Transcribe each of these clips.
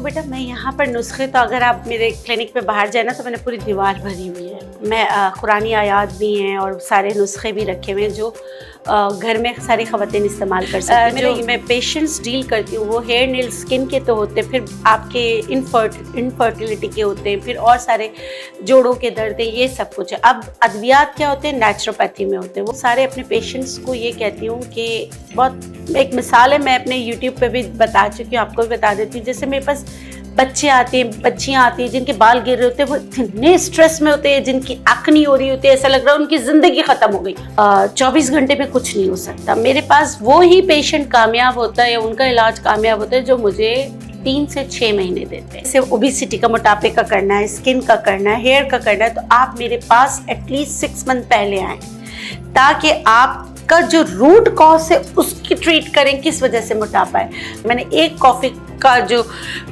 बेटा मैं यहाँ पर नुस्खे तो अगर आप मेरे क्लिनिक पे बाहर जाए ना तो मैंने पूरी दीवार भरी हुई है। मैं कुरानी आयात भी हैं और सारे नुस्खे भी रखे हुए हैं जो घर में सारी ख़वातीन इस्तेमाल कर सकती हैं। जो मैं पेशेंट्स डील करती हूँ वो हेयर नील स्किन के तो होते हैं, फिर आपके इनफर्टिलिटी के होते हैं, फिर और सारे जोड़ों के दर्द है, ये सब कुछ है। अब अद्वियात क्या होते हैं, नेचुरोपैथी में होते हैं। वो सारे अपने पेशेंट्स को ये कहती हूँ कि बहुत एक मिसाल है, मैं अपने यूट्यूब पे भी बता चुकी हूँ, आपको भी बता देती हूँ। जैसे मेरे पास बच्चे आते हैं, बच्चियाँ आती हैं जिनके बाल गिर रहे होते हैं, वो इतने स्ट्रेस में होते हैं, जिनकी एक्ने हो रही होती है, ऐसा लग रहा है उनकी ज़िंदगी ख़त्म हो गई। 24 घंटे में कुछ नहीं हो सकता। मेरे पास वो ही पेशेंट कामयाब होता है या उनका इलाज कामयाब होता है जो मुझे 3 से 6 महीने देते हैं। जैसे ओबेसिटी का, मोटापे का करना है, स्किन का करना है, हेयर का करना है, तो आप मेरे पास एटलीस्ट 6 मंथ पहले आएँ ताकि आपका जो रूट कॉज है उसकी ट्रीट करें, किस वजह से मोटापा है। मैंने एक कॉफ़ी का जो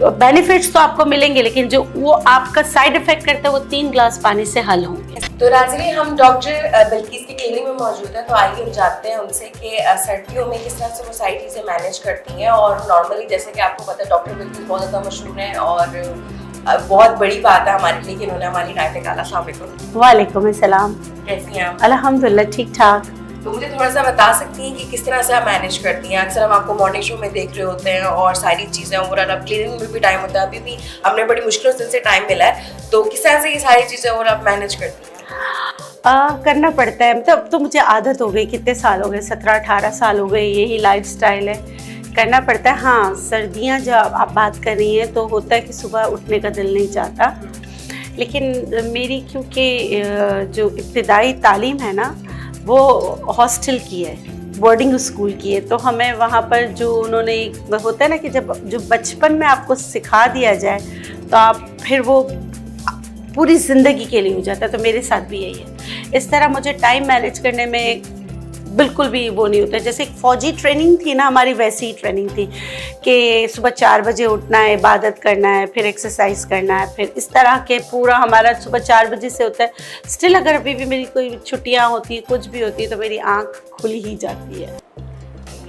बेनिफिट्स तो आपको मिलेंगे, लेकिन जो वो आपका साइड इफेक्ट करता है वो 3 ग्लास पानी से हल होंगे। तो राजली, हम डॉक्टर बिल्किस की क्लिनिक में मौजूद हैं, तो आइए हम जानते हैं उनसे कि सर्दियों में किस तरह से वो सारी चीज़ें मैनेज करती हैं। और नॉर्मली जैसे कि आपको पता है डॉक्टर बिल्किस बहुत ज़्यादा मशहूर हैं और बहुत बड़ी बात है हमारे लिए कि उन्होंने हमारी टाइम निकाला। अस्सलाम वालेकुम। वालेकुम अस्सलाम। कैसी हैं आप? अल्हम्दुलिल्लाह ठीक ठाक। तो मुझे थोड़ा सा बता सकती हैं कि किस तरह से आप मैनेज करती हैं? अक्सर हम आपको मॉर्निंग शो में देख रहे होते हैं और सारी चीज़ें ओवरऑल, अब क्लिनिक में भी टाइम होता है, अभी भी हमने बड़ी मुश्किलों से टाइम मिला है, तो किस तरह से ये सारी चीज़ें और आप मैनेज करती हैं? करना पड़ता है, मतलब अब तो मुझे आदत हो गई, कितने साल हो गए, 17-18 साल हो गए, यही लाइफस्टाइल है, करना पड़ता है। हाँ, सर्दियाँ जब आप बात कर रही हैं तो होता है कि सुबह उठने का दिल नहीं चाहता, लेकिन मेरी क्योंकि जो इब्तिदाई तालीम है ना वो हॉस्टल की है, बोर्डिंग स्कूल की है, तो हमें वहाँ पर जो उन्होंने होता है ना कि जब जो बचपन में आपको सिखा दिया जाए तो आप फिर वो पूरी ज़िंदगी के लिए हो जाता है। तो मेरे साथ भी यही है। इस तरह मुझे टाइम मैनेज करने में बिल्कुल भी वो नहीं होता। जैसे एक फ़ौजी ट्रेनिंग थी ना हमारी, वैसी ही ट्रेनिंग थी कि सुबह 4 बजे उठना है, इबादत करना है, फिर एक्सरसाइज करना है, फिर इस तरह के पूरा हमारा सुबह 4 बजे से होता है। स्टिल अगर अभी भी मेरी कोई छुट्टियाँ होती है, कुछ भी होती है, तो मेरी आँख खुली ही जाती है।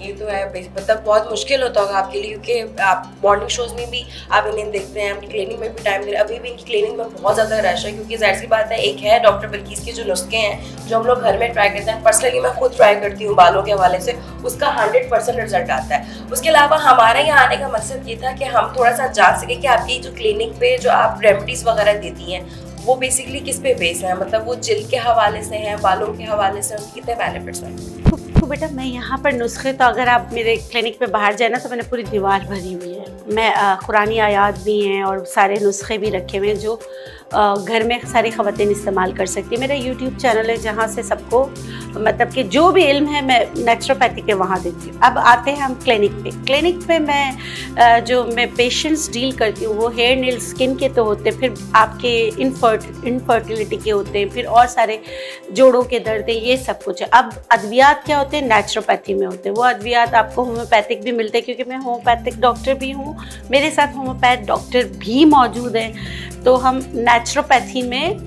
ये तो है, मतलब बहुत मुश्किल होता होगा आपके लिए, क्योंकि आप मॉर्निंग शोज़ में भी आप इन्हें देखते हैं, अपनी क्लिनिक में भी टाइम दे रहे हैं। अभी भी इनकी क्लिनिक में बहुत ज़्यादा रश है, क्योंकि जाहिर सी बात है, एक है डॉक्टर बिल्किस के जो नुस्खे हैं जो हम लोग घर में ट्राई करते हैं। पर्सनली मैं खुद ट्राई करती हूँ बालों के हवाले से, उसका 100% रिजल्ट आता है। उसके अलावा हमारे यहाँ आने का मकसद ये था कि हम थोड़ा सा जान सकें कि आपकी जो क्लिनिक पे जो आप रेमेडीज़ वगैरह देती हैं वो बेसिकली किस पे बेस है, मतलब वो जिल्द के हवाले से हैं, बालों के हवाले से, उसके कितने बेनिफिट्स हैं? तो बेटा मैं यहाँ पर नुस्खे तो अगर आप मेरे क्लिनिक पे बाहर जाए ना तो मैंने पूरी दीवार भरी हुई है। मैं कुरानी आयात भी हैं और सारे नुस्खे भी रखे हुए हैं जो घर में सारी ख़वातीन इस्तेमाल कर सकती है। मेरा यूट्यूब चैनल है जहाँ से सबको मतलब कि जो भी इल्म है मैं नेचुरोपैथी के वहाँ देती हूँ। अब आते हैं हम क्लिनिक पे मैं जो मैं पेशेंट्स डील करती हूँ वो हेयर नील स्किन के तो होते हैं, फिर आपके इनफर्टिलिटी के होते हैं, फिर और सारे जोड़ों के दर्द है, ये सब कुछ है। अब अद्वियात क्या होते हैं, नेचुरोपैथी में होते हैं। वो अद्वियात आपको होम्योपैथिक भी मिलते हैं, क्योंकि मैं होम्योपैथिक डॉक्टर भी हूँ, मेरे साथ होम्योपैथ डॉक्टर भी मौजूद हैं। तो हम नेचुरोपैथी में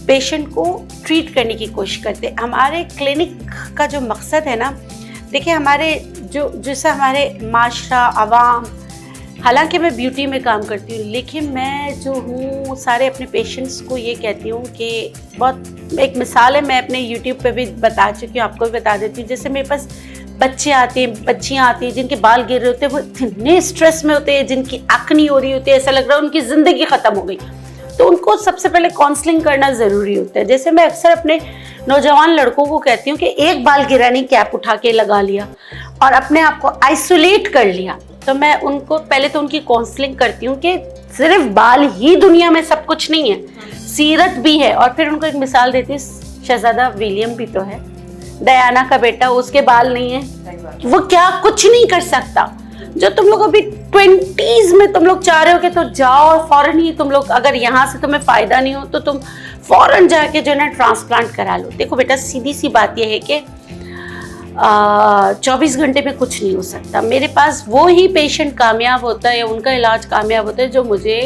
पेशेंट को ट्रीट करने की कोशिश करते हैं। हमारे क्लिनिक का जो मकसद है ना, देखिए हमारे जैसे हमारे माशरा आवाम, हालांकि मैं ब्यूटी में काम करती हूँ, लेकिन मैं जो हूँ सारे अपने पेशेंट्स को ये कहती हूँ कि बहुत एक मिसाल है, मैं अपने यूट्यूब पे भी बता चुकी हूँ, आपको भी बता देती हूँ। जैसे मेरे पास बच्चे आते हैं, बच्चियाँ आती हैं जिनके बाल गिर रहे होते हैं, वो इतने स्ट्रेस में होते हैं, जिनकी एक्ने हो रही होती है, ऐसा लग रहा है उनकी ज़िंदगी ख़त्म हो गई। तो उनको सबसे पहले काउंसलिंग करना ज़रूरी होता है। जैसे मैं अक्सर अपने नौजवान लड़कों को कहती हूँ कि एक बाल गिरानी कैप उठा के लगा लिया और अपने आप को आइसोलेट कर लिया, तो मैं उनको पहले तो उनकी काउंसलिंग करती हूँ कि सिर्फ बाल ही दुनिया में सब कुछ नहीं है, सीरत भी है। और फिर उनको एक मिसाल देती हूँ, शहजादा विलियम भी तो है, दयाना का बेटा, उसके बाल नहीं है, वो क्या कुछ नहीं कर सकता। जो तुम लोग अभी 20s में तुम लोग चाह रहे हो कि तो जाओ और फौरन ही तुम लोग, अगर यहाँ से तुम्हें फ़ायदा नहीं हो तो तुम फौरन जाके जो है ना ट्रांसप्लांट करा लो। देखो बेटा, सीधी सी बात यह है कि 24 घंटे में कुछ नहीं हो सकता। मेरे पास वो ही पेशेंट कामयाब होता है या उनका इलाज कामयाब होता है जो मुझे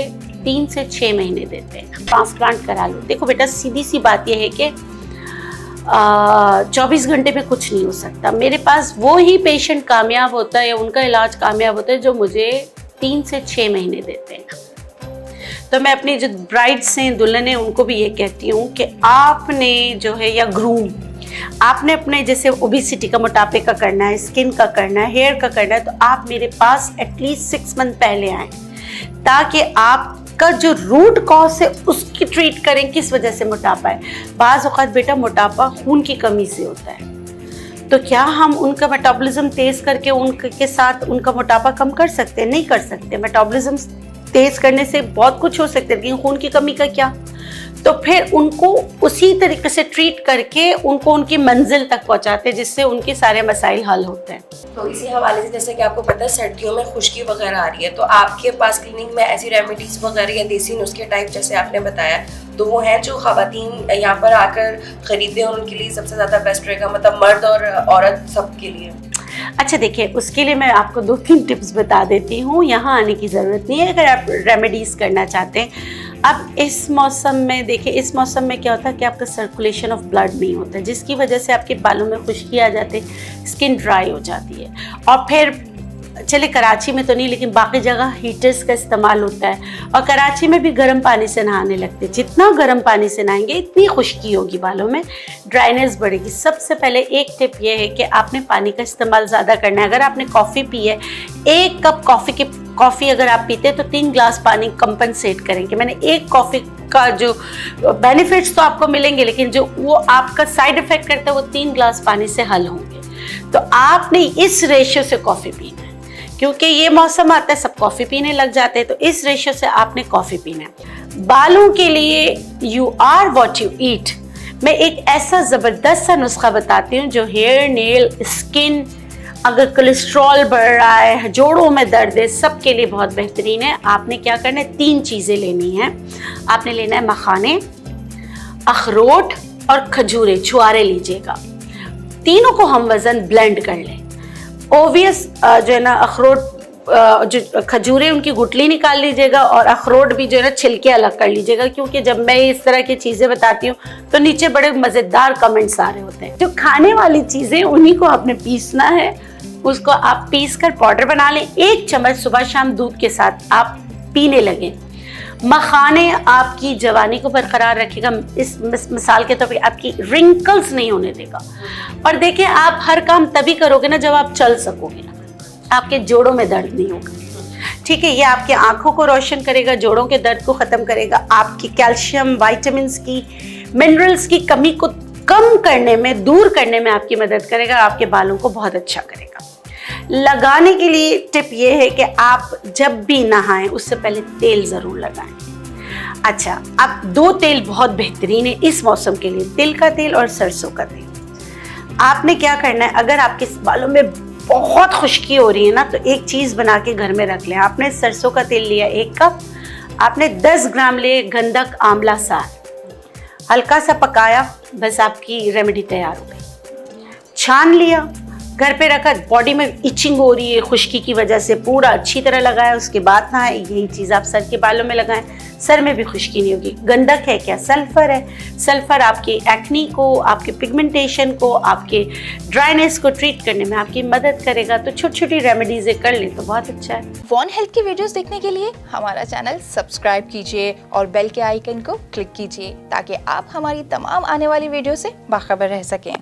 3 से 6 महीने देते हैं। ट्रांसप्लांट करा लो। देखो बेटा, सीधी सी बात यह है कि 24 घंटे में कुछ नहीं हो सकता। मेरे पास वो ही पेशेंट कामयाब होता है या उनका इलाज कामयाब होता है जो मुझे 3 से 6 महीने देते हैं। तो मैं अपनी जो ब्राइड्स हैं, दुल्हन हैं, उनको भी ये कहती हूँ कि आपने जो है, या ग्रूम, आपने अपने जैसे ओबेसिटी का, मोटापे का करना है, स्किन का करना है, हेयर का करना है, तो आप मेरे पास एटलीस्ट 6 मंथ पहले आएँ, ताकि आपका जो रूट कॉज है उसकी ट्रीट करें, किस वजह से मोटापा है। बाज़ औक़ात बेटा मोटापा खून की कमी से होता है, तो क्या हम उनका मेटाबॉलिज्म तेज़ करके उनके साथ उनका मोटापा कम कर सकते हैं? नहीं कर सकते। मेटाबॉलिज्म तेज़ करने से बहुत कुछ हो सकता है, लेकिन खून की कमी का क्या? तो फिर उनको उसी तरीके से ट्रीट करके उनको उनकी मंजिल तक पहुंचाते हैं, जिससे उनके सारे मसाइल हल होते हैं। तो इसी हवाले से जैसे कि आपको पता है सर्दियों में खुश्की वगैरह आ रही है, तो आपके पास क्लिनिक में ऐसी रेमेडीज़ वगैरह या देसी नुस्खे टाइप जैसे आपने बताया, तो वो हैं जो ख़वातीन यहाँ पर आकर ख़रीदें और उनके लिए सबसे ज़्यादा बेस्ट रहेगा, मतलब मर्द और औरत सब के लिए? अच्छा देखिए, उसके लिए मैं आपको 2-3 टिप्स बता देती हूँ। यहाँ आने की ज़रूरत नहीं है अगर आप रेमेडीज़ करना चाहते हैं। अब इस मौसम में देखिए, इस मौसम में क्या होता है कि आपका सर्कुलेशन ऑफ ब्लड नहीं होता है, जिसकी वजह से आपके बालों में खुश्की आ जाती है, स्किन ड्राई हो जाती है। और फिर चले कराची में तो नहीं, लेकिन बाकी जगह हीटर्स का इस्तेमाल होता है, और कराची में भी गर्म पानी से नहाने लगते हैं। जितना गर्म पानी से नहाएंगे इतनी खुश्की होगी, बालों में ड्राइनेस बढ़ेगी। सबसे पहले एक टिप ये है कि आपने पानी का इस्तेमाल ज़्यादा करना है। अगर आपने कॉफ़ी पी है, 1 कप कॉफ़ी अगर आप पीते हैं तो 3 ग्लास पानी कंपनसेट करेंगे। मैंने एक कॉफ़ी का जो बेनिफिट्स तो आपको मिलेंगे, लेकिन जो वो आपका साइड इफ़ेक्ट करता है वो 3 ग्लास पानी से हल होंगे। तो आपने इस रेशियो से कॉफ़ी पीना है, क्योंकि ये मौसम आता है सब कॉफ़ी पीने लग जाते हैं, तो इस रेशियो से आपने कॉफ़ी पीना है। बालों के लिए you are what you eat, मैं एक ऐसा ज़बरदस्त सा नुस्खा बताती हूँ जो हेयर, नेल, स्किन, अगर कोलेस्ट्रॉल बढ़ रहा है, जोड़ों में दर्द है, सब के लिए बहुत बेहतरीन है। आपने क्या करना है, 3 चीज़ें लेनी हैं। आपने लेना है मखाने, अखरोट और खजूरें, छुआरे लीजिएगा। तीनों को हम वज़न ब्लेंड कर लें। ओवियस जो है ना, अखरोट जो खजूरें उनकी गुठली निकाल लीजिएगा, और अखरोट भी जो है ना छिलके अलग कर लीजिएगा, क्योंकि जब मैं इस तरह की चीज़ें बताती हूँ तो नीचे बड़े मज़ेदार कमेंट्स आ रहे होते हैं। जो खाने वाली चीज़ें उन्हीं को आपने पीसना है, उसको आप पीस कर पाउडर बना लें। 1 चम्मच सुबह शाम दूध के साथ आप पीने लगें। मखाने आपकी जवानी को बरकरार रखेगा, इस मिसाल के तौर पे आपकी रिंकल्स नहीं होने देगा। और देखिए, आप हर काम तभी करोगे ना जब आप चल सकोगे, आपके जोड़ों में दर्द नहीं होगा। ठीक है, ये आपकी आंखों को रोशन करेगा, जोड़ों के दर्द को ख़त्म करेगा, आपकी कैल्शियम, विटामिन्स की, मिनरल्स की कमी को कम करने में, दूर करने में आपकी मदद करेगा, आपके बालों को बहुत अच्छा करेगा। लगाने के लिए टिप ये है कि आप जब भी नहाएं उससे पहले तेल ज़रूर लगाएं। अच्छा, अब 2 तेल बहुत बेहतरीन है इस मौसम के लिए, तिल का तेल और सरसों का तेल। आपने क्या करना है, अगर आपके बालों में बहुत खुश्की हो रही है ना, तो एक चीज़ बना के घर में रख लें। आपने सरसों का तेल लिया 1 कप, आपने 10 ग्राम लिए गंधक आंवला सार, हल्का सा पकाया, बस आपकी रेमेडी तैयार हो गई। छान लिया, घर पे रखा, बॉडी में इचिंग हो रही है खुश्की की वजह से, पूरा अच्छी तरह लगाया, उसके बाद नहाए। यही चीज़ आप सर के बालों में लगाएं, सर में भी खुश्की नहीं होगी। गंधक है क्या? सल्फ़र है। सल्फ़र आपकी एक्नी को, आपके पिगमेंटेशन को, आपके ड्राइनेस को ट्रीट करने में आपकी मदद करेगा। तो छोटी छोटी रेमेडीज़ कर लें तो बहुत अच्छा है। वन हेल्थ की वीडियोस देखने के लिए हमारा चैनल सब्सक्राइब कीजिए और बेल के आइकन को क्लिक कीजिए, ताकि आप हमारी तमाम आने वाली वीडियो से बाखबर रह सकें।